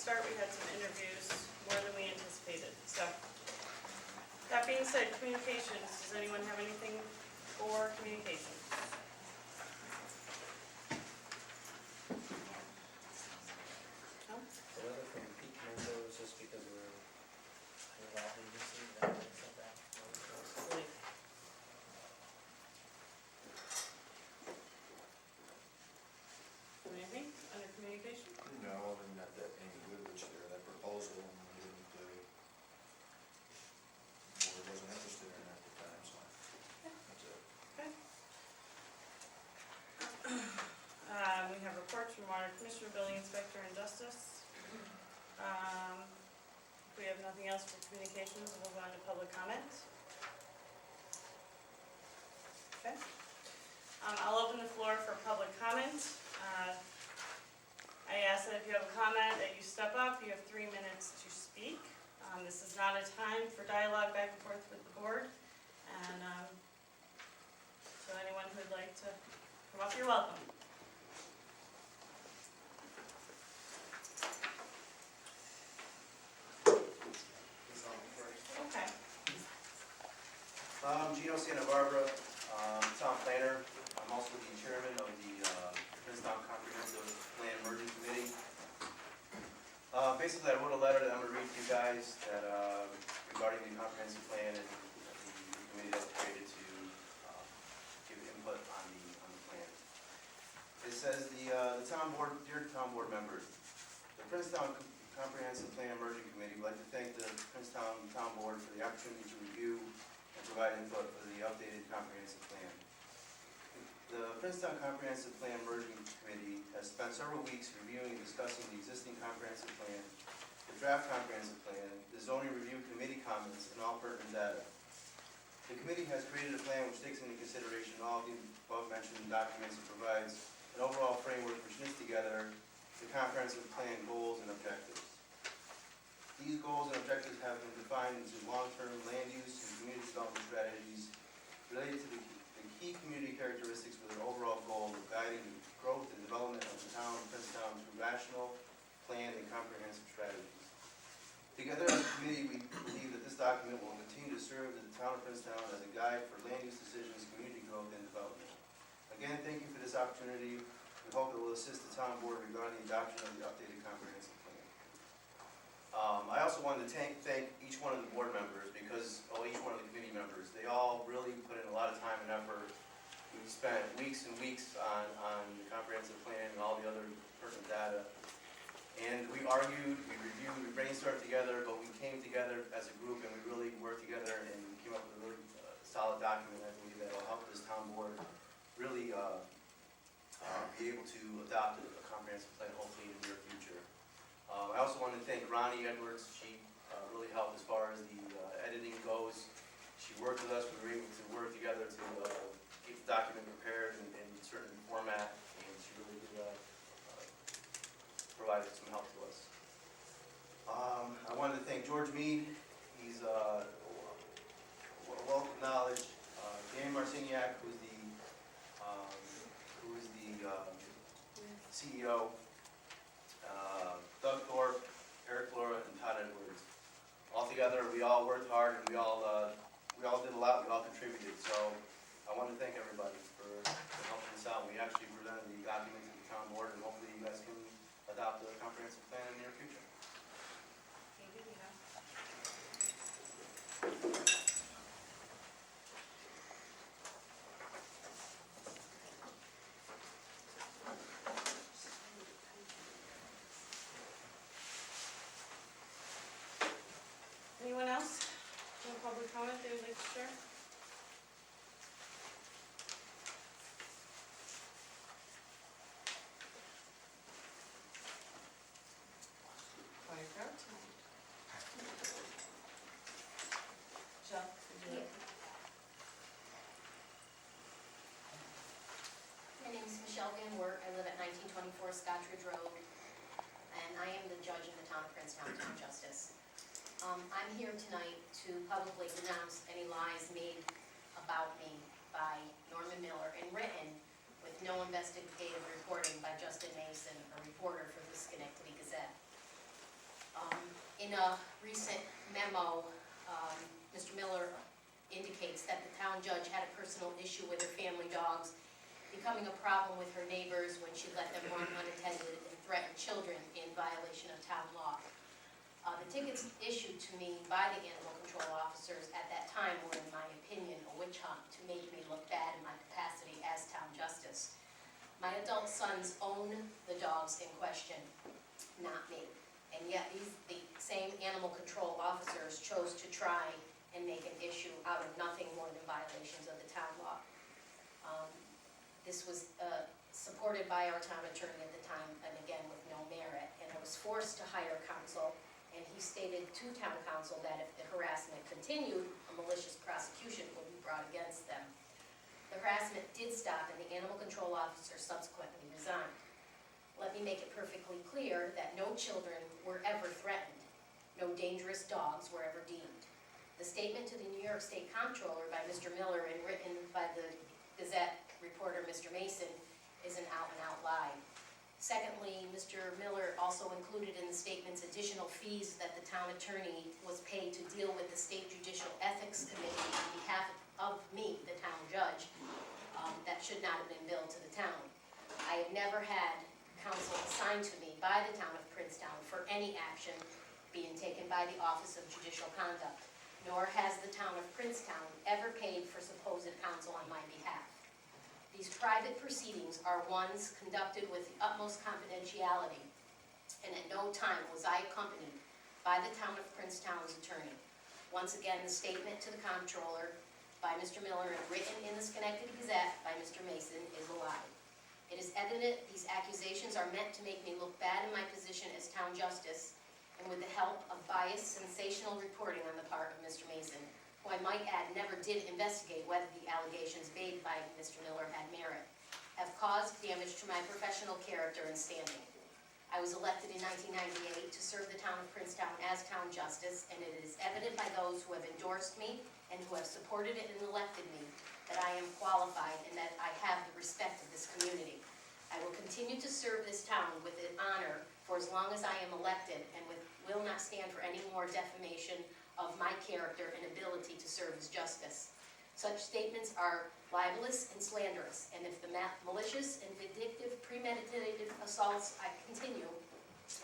start. We had some interviews, more than we anticipated. So, that being said, communications. Does anyone have anything for communications? No? The weather from Pete Menzo is just because we're involved in DC, that makes it that. Really? Anything under communication? No, other than that Amy Goodrich there, that proposal, and we didn't, board wasn't interested in it at the time, so that's it. Okay. We have reports from Water Commissioner, Building Inspector, and Justice. If we have nothing else for communications, we'll move on to public comment. Okay. I'll open the floor for public comment. I ask that if you have a comment that you step up. You have 3 minutes to speak. This is not a time for dialogue back and forth with the board. And so anyone who would like to come up, you're welcome. Okay. Gino Santa Barbara, town planner. I'm also the chairman of the Princetown Comprehensive Plan Merging Committee. Basically, I wrote a letter that I'm going to read to you guys that, regarding the comprehensive plan and the committee that was created to give input on the plan. It says, the town board, dear town board members, the Princetown Comprehensive Plan Merging Committee would like to thank the Princetown Town Board for the opportunity to review and provide input for the updated comprehensive plan. The Princetown Comprehensive Plan Merging Committee has spent several weeks reviewing and discussing the existing comprehensive plan, the draft comprehensive plan, the zoning review committee comments, and all pertinent data. The committee has created a plan which takes into consideration all of the above-mentioned documents and provides an overall framework which knits together the comprehensive plan goals and objectives. These goals and objectives have been defined into long-term land use and community development strategies related to the key community characteristics with an overall goal of guiding the growth and development of the town of Princetown through rational, planned, and comprehensive strategies. Together as a committee, we believe that this document will continue to serve the town of Princetown as a guide for land use decisions, community growth, and development. Again, thank you for this opportunity. We hope it will assist the town board regarding the adoption of the updated comprehensive plan. I also wanted to thank each one of the board members because, each one of the committee members, they all really put in a lot of time and effort. We spent weeks and weeks on the comprehensive plan and all the other pertinent data. And we argued, we reviewed, we brainstormed together, but we came together as a group and we really worked together and came up with a really solid document, I believe, that will help this town board really be able to adopt a comprehensive plan hopefully in the near future. I also want to thank Ronnie Edwards. She really helped as far as the editing goes. She worked with us. We were able to work together to get the document prepared in a certain format, and she really did provide some help to us. I wanted to thank George Mead. He's a wealth of knowledge. Dan Marciniak, who is the CEO. Doug Thorpe, Eric Flora, and Todd Edwards. All together, we all worked hard and we all did a lot. We all contributed. So I want to thank everybody for helping us out. We actually presented the document to the town board, and hopefully you guys can adopt a comprehensive plan in the near future. Thank you, Dina. Anyone else? No public comment they would like to share? Quiet crowd tonight. Michelle, would you like to? My name is Michelle Van Wert. I live at 1924 Scotchridge Road, and I am the judge in the town of Princetown, Town Justice. I'm here tonight to publicly denounce any lies made about me by Norman Miller and written with no investigative reporting by Justin Mason, a reporter for the Schenectady Gazette. In a recent memo, Mr. Miller indicates that the town judge had a personal issue with her family dogs becoming a problem with her neighbors when she let them run unattended and threaten children in violation of town law. The tickets issued to me by the animal control officers at that time were, in my opinion, a witch hunt to make me look bad in my capacity as town justice. My adult sons own the dogs in question, not me. And yet the same animal control officers chose to try and make an issue out of nothing more than violations of the town law. This was supported by our town attorney at the time, and again with no merit, and I was forced to hire counsel, and he stated to town council that if the harassment continued, a malicious prosecution would be brought against them. The harassment did stop, and the animal control officer subsequently resigned. Let me make it perfectly clear that no children were ever threatened. No dangerous dogs were ever deemed. The statement to the New York State Comptroller by Mr. Miller and written by the Gazette reporter Mr. Mason is an out-and-out lie. Secondly, Mr. Miller also included in the statements additional fees that the town attorney was paid to deal with the State Judicial Ethics Committee on behalf of me, the town judge, that should not have been billed to the town. I have never had counsel assigned to me by the town of Princetown for any action being taken by the Office of Judicial Conduct, nor has the town of Princetown ever paid for supposed counsel on my behalf. These private proceedings are ones conducted with the utmost confidentiality, and at no time was I accompanied by the town of Princetown's attorney. Once again, the statement to the comptroller by Mr. Miller and written in the Schenectady Gazette by Mr. Mason is a lie. It is evident these accusations are meant to make me look bad in my position as town justice, and with the help of biased, sensational reporting on the part of Mr. Mason, who I might add never did investigate whether the allegations made by Mr. Miller had merit, have caused damage to my professional character and standing. I was elected in 1998 to serve the town of Princetown as town justice, and it is evident by those who have endorsed me and who have supported it and elected me that I am qualified and that I have the respect of this community. I will continue to serve this town with honor for as long as I am elected, and will not stand for any more defamation of my character and ability to serve as justice. Such statements are libelous and slanderous, and if the malicious and vindictive premeditated assaults I continue,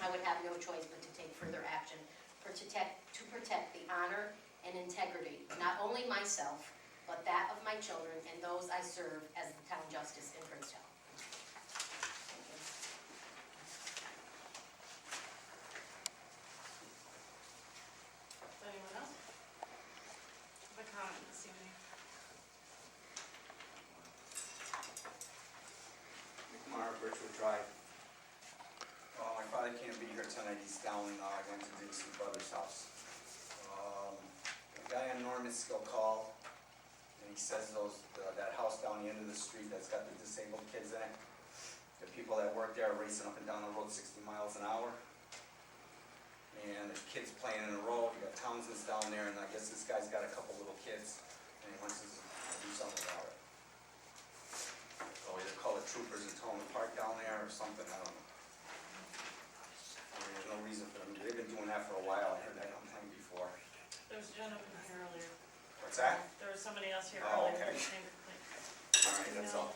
I would have no choice but to take further action to protect the honor and integrity, not only myself, but that of my children and those I serve as the town justice in Princetown. Thank you. Anyone else? Have a comment this evening? Mark, Richwood Drive. My father can't be here tonight, he's down, I went to visit his brother's house. A guy on Norman still called, and he says that house down the end of the street that's got the disabled kids in it, the people that work there are racing up and down the road 60 miles an hour. And the kids playing in the road, you got Townsend's down there, and I guess this guy's got a couple little kids, and he wants us to do something about it. So either call the troopers and tell them to park down there or something, I don't know. I mean, there's no reason for them, they've been doing that for a while, I heard that sometime before. There was a gentleman here earlier. What's that? There was somebody else here Oh, earlier. okay. with the same complaint. All right, that's all.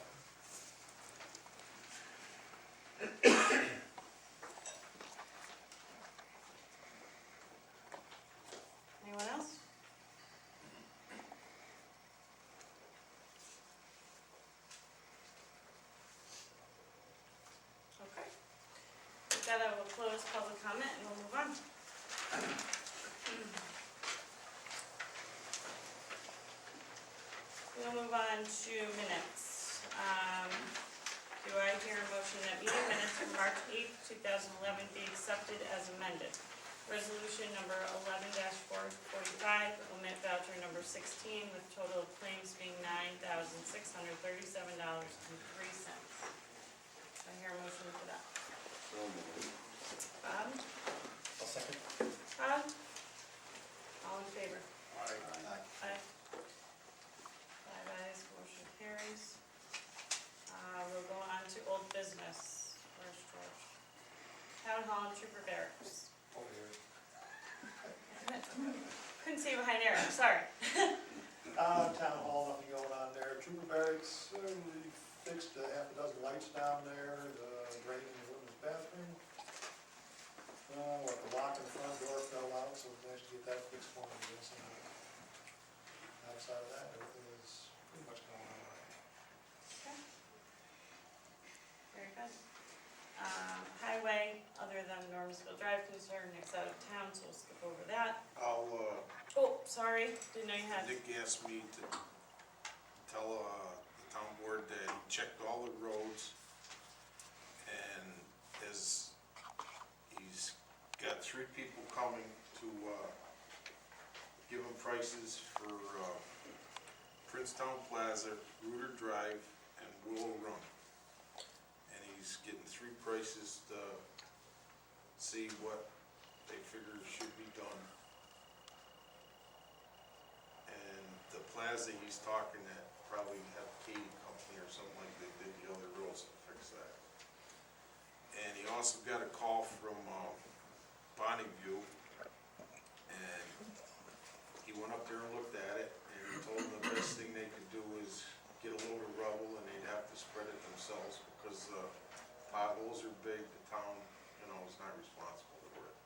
Anyone else? Okay. With that, I will close public comment and we'll move on. We'll move on to minutes. Do I hear a motion that meeting minutes from March 8th, 2011 be accepted as amended? Resolution number 11-445, omit voucher number 16, with total of claims being $9,637.03. Do I hear a motion for that? Bob? I'll second. Bob? All in favor? Aye. Aye. 5 ayes, motion carries. We'll go on to old business. Where's George? Town Hall and Trooper Barracks. Over here. Couldn't see behind Eric, sorry. Town hall, nothing going on there. Trooper barracks, we fixed half a dozen lights down there, the drain in the women's bathroom. The lock in the front door fell out, so we managed to get that fixed for me. Outside of that, everything is pretty much going on right. Okay. Very good. Highway, other than Normansville Drive concern, next out of town, so we'll skip over that. Oh, sorry, didn't know you had. Nick asked me to tell, the town board that he checked all the roads, and he's got 3 people coming to, give him prices for, Princetown Plaza, Rooter Drive, and Willow Run. And he's getting 3 prices to see what they figure should be done. And the plaza, he's talking that probably have Katie Company or something like they did the other roads to fix that. And he also got a call from, Bonneview, and he went up there and looked at it, and he told them the best thing they could do is get a load of rubble, and they'd have to spread it themselves, because potholes are big, the town, is not responsible for it.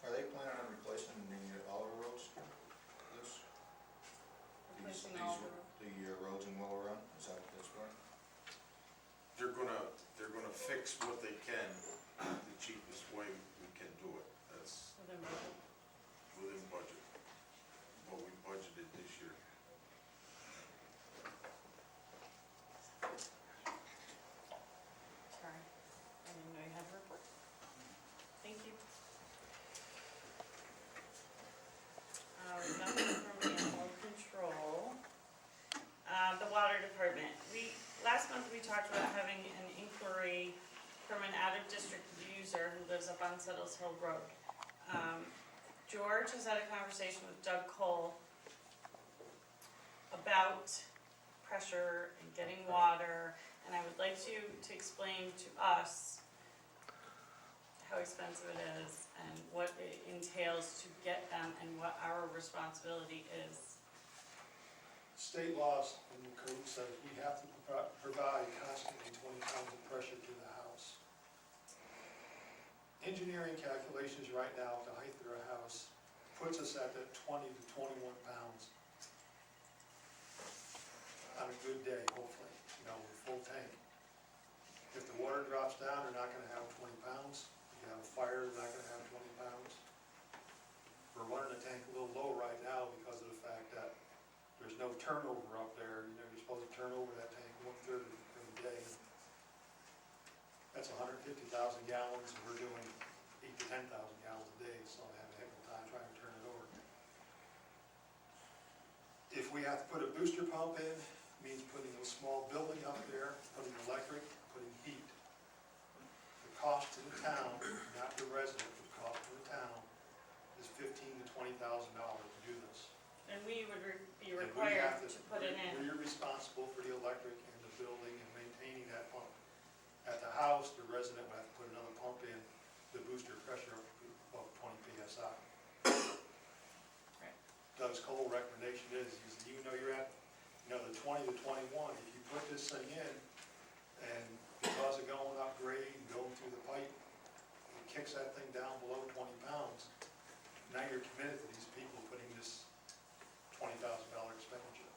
Are they planning on replacing all the roads? Replacing all the- The roads in Willow Run, is that what that's for? They're gonna fix what they can, the cheapest way we can do it, that's Within budget. within budget, what we budgeted this year. Sorry, I didn't know you had a report. Thank you. Nothing from animal control. The water department, last month we talked about having an inquiry from an out-of-district user who lives up on Settles Hill Road. George has had a conversation with Doug Cole about pressure and getting water, and I would like you to explain to us how expensive it is and what it entails to get them and what our responsibility is. State laws and the code says we have to provide constantly 20 pounds of pressure to the house. Engineering calculations right now, the height of our house, puts us at that 20 to 21 pounds on a good day, hopefully, with full tank. If the water drops down, they're not gonna have 20 pounds. If you have a fire, they're not gonna have 20 pounds. We're running the tank a little low right now because of the fact that there's no turnover up there. You're supposed to turn over that tank 1/3 of the day. That's 150,000 gallons, and we're doing 8,000 to 10,000 gallons a day, so I have a heck of a time trying to turn it over. If we have to put a booster pump in, it means putting a small building up there, putting electric, putting heat. The cost to the town, not the resident, the cost to the town is $15,000 to $20,000 to do this. And we would be And we required have to put it in. We're responsible for the electric and the building and maintaining that pump. At the house, the resident would have to put another pump in to boost your pressure up to above 20 PSI. Right. Doug's Cole recommendation is, even though you're at, the 20 to 21, if you put this thing in, and because of going up grade and going through the pipe, it kicks that thing down below 20 pounds. Now you're committed to these people putting this $20,000 expenditure.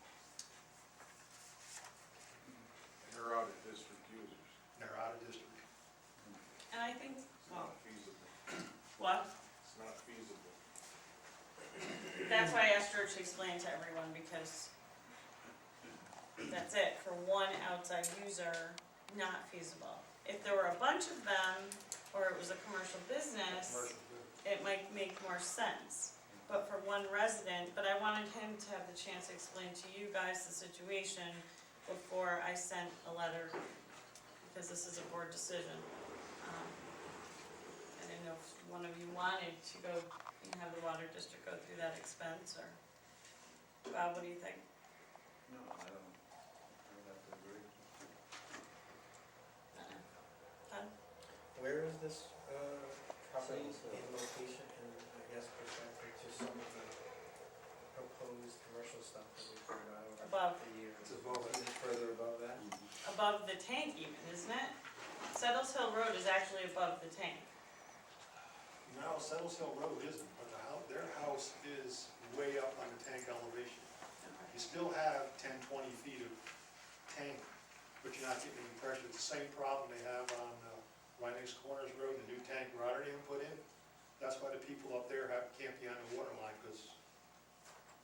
They're out of district users. They're out of district. And I think, It's not feasible. what? It's not feasible. That's why I asked George to explain to everyone, because that's it, for one outside user, not feasible. If there were a bunch of them, or it was a commercial business, Commercial good. it might make more sense. But for one resident, but I wanted him to have the chance to explain to you guys the situation before I sent a letter, because this is a board decision. I didn't know if one of you wanted to go and have the water district go through that expense, or, Bob, what do you think? No, I don't have to agree. Todd? Where is this, property also in property. location and I guess perspective to some of the proposed commercial stuff that we've heard about over Above. the years. It's above it. Even further above that? Above the tank even, isn't it? Settles Hill Road is actually above the tank. No, Settles Hill Road isn't, but their house is way up on the tank elevation. You still have 10, 20 feet of tank, but you're not getting any pressure. It's the same problem they have on Wynick's Corners Road, the new tank Rotterdam put in. That's why the people up there can't be on the water line, because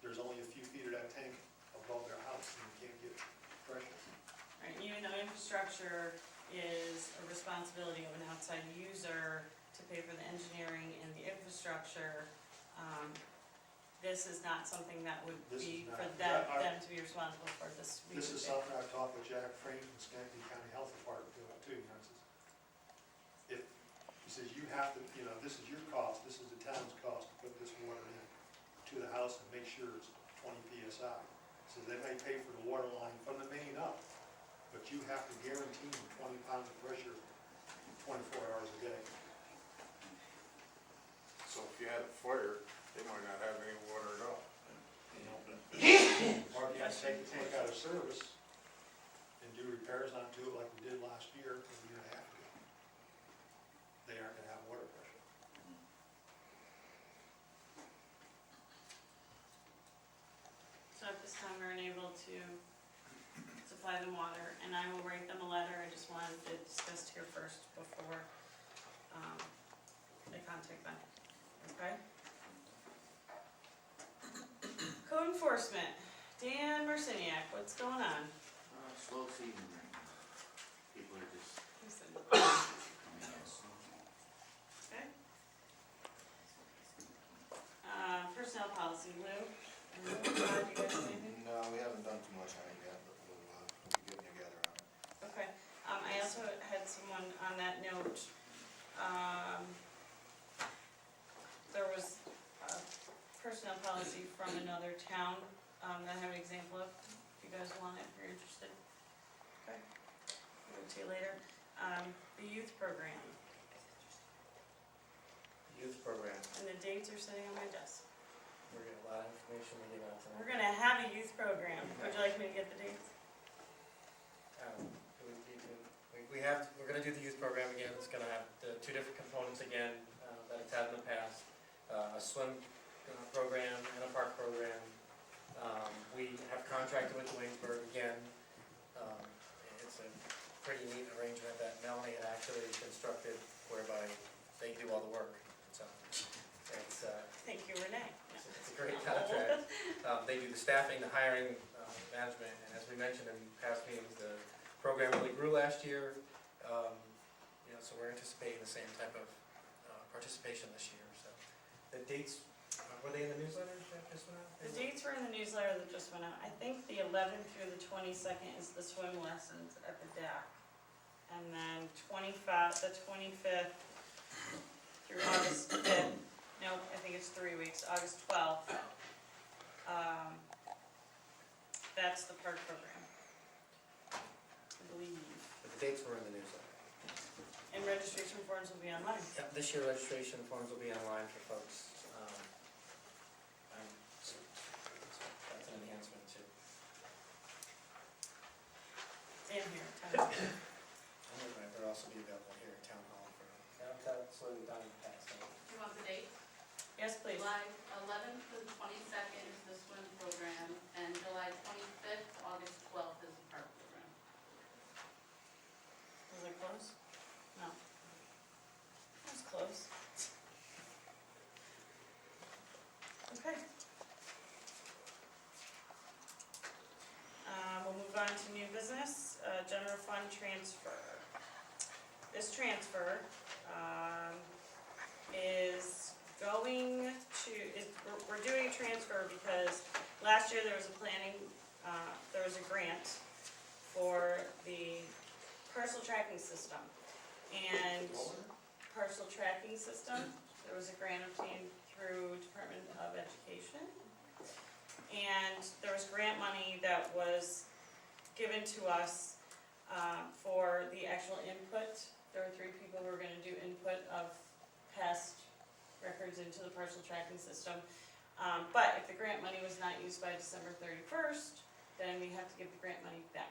there's only a few feet of that tank above their house, and you can't get pressure. Right, even though infrastructure is a responsibility of an outside user to pay for the engineering and the infrastructure, this is not something that would This be is for not- them to be responsible for this. we This would is pay. something I've talked with Jack Frame from Schenectady County Health Department about too, you know, he says, you have to, you know, this is your cost, this is the town's cost to put this water in to the house and make sure it's 20 PSI. He says they may pay for the water line from the main up, but you have to guarantee them 20 pounds of pressure 24 hours a day. So if you had a fire, they might not have any water at all. Or if you take the tank out of service and do repairs onto it like we did last year, a year and a half ago, they aren't gonna have water pressure. So at this time, we're unable to supply them water, and I will write them a letter. I just wanted to discuss here first before they contact them, okay? Code enforcement, Dan Marciniak, what's going on? Slow season right now. People are just Listen, coming in. okay? Personnel policy, Lou? You guys anything? No, we haven't done too much on it yet, but we'll be getting together on it. Okay, I also had someone on that note, there was a personnel policy from another town, that I have an example of, if you guys want it, if you're interested. Okay, I'll give it to you later. The youth program, Youth program, and the dates are sitting on my desk. we're getting a lot of information we get out tonight. We're gonna have a youth program, would you like me to get the dates? We're gonna do the youth program again. It's gonna have the two different components again, that it's had in the past. A swim program and a park program. We have contracted with Waynesburg again. It's a pretty neat arrangement that Melanie had actually constructed whereby they do all the work. So it's, Thank you, Renee. it's a great contract. They do the staffing, the hiring, management, and as we mentioned in past meetings, the program really grew last year. So we're anticipating the same type of participation this year, so. The dates, were they in the newsletter that just went out? The dates were in the newsletter that just went out. I think the 11th through the 22nd is the swim lessons at the DAC. And then the 25th through August 5th, no, I think it's 3 weeks, August 12th. That's the park program, I believe. But the dates were in the newsletter. And registration forms will be online. Yep, this year registration forms will be online for folks. That's an enhancement too. It's in here, tell me. And they'll also be available here at Town Hall for, that's what we've done in the past. You want the date? Yes, please. July 11th to the 22nd is the swim program, and July 25th to August 12th is the park program. Was it close? No. It was close. Okay. We'll move on to new business, general fund transfer. This transfer, is going to, we're doing a transfer because last year there was a there was a grant for the parcel tracking system. And parcel tracking system, there was a grant obtained through Department of Education. And there was grant money that was given to us for the actual input. There were 3 people who were gonna do input of past records into the parcel tracking system. But if the grant money was not used by December 31st, then we have to give the grant money back.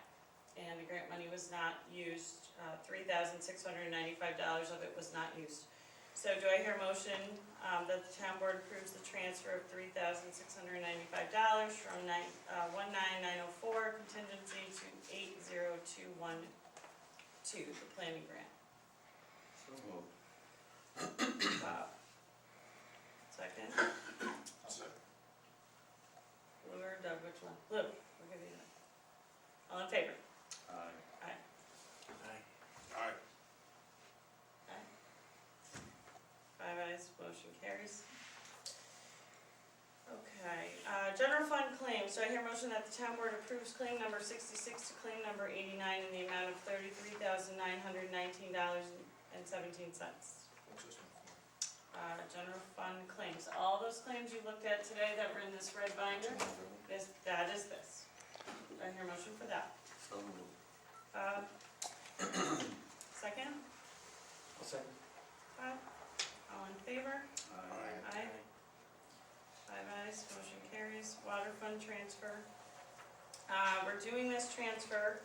And the grant money was not used, $3,695 of it was not used. So do I hear a motion that the town board approves the transfer of $3,695 from 19904 contingency to 80212, the planning grant? So moved. Bob? Second? Lou or Doug, which one? Lou, we'll give you that. All in favor? Aye. Aye. All right, Aye. 5 ayes, motion carries. Okay, general fund claims, do I hear a motion that the town board approves claim number 66 to claim number 89 in the amount of $33,919.17? What's this one for? General fund claims, all those claims you looked at today that were in this red binder, that is this. Do I hear a motion for that? So moved. Second? I'll second. All in favor? Aye. Aye. 5 ayes, motion carries. Water fund transfer. We're doing this transfer.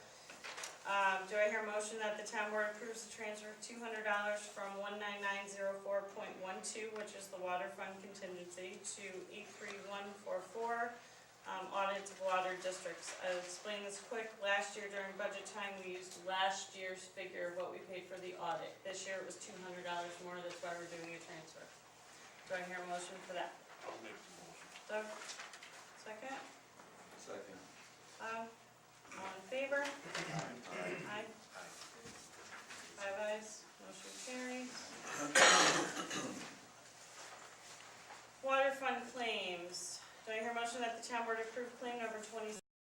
Do I hear a motion that the town board approves the transfer of $200 from 19904.12, which is the water fund contingency, to 83144, audit of water districts. I'll explain this quick. Last year during budget time, we used last year's figure of what we paid for the audit. This year it was $200 more, that's why we're doing a transfer. Do I hear a motion for that? I'll make the motion. Doug, second? Second. All in favor? Aye. Aye. 5 ayes, motion carries. Water fund claims. Do I hear a motion that the town board approve claim number 26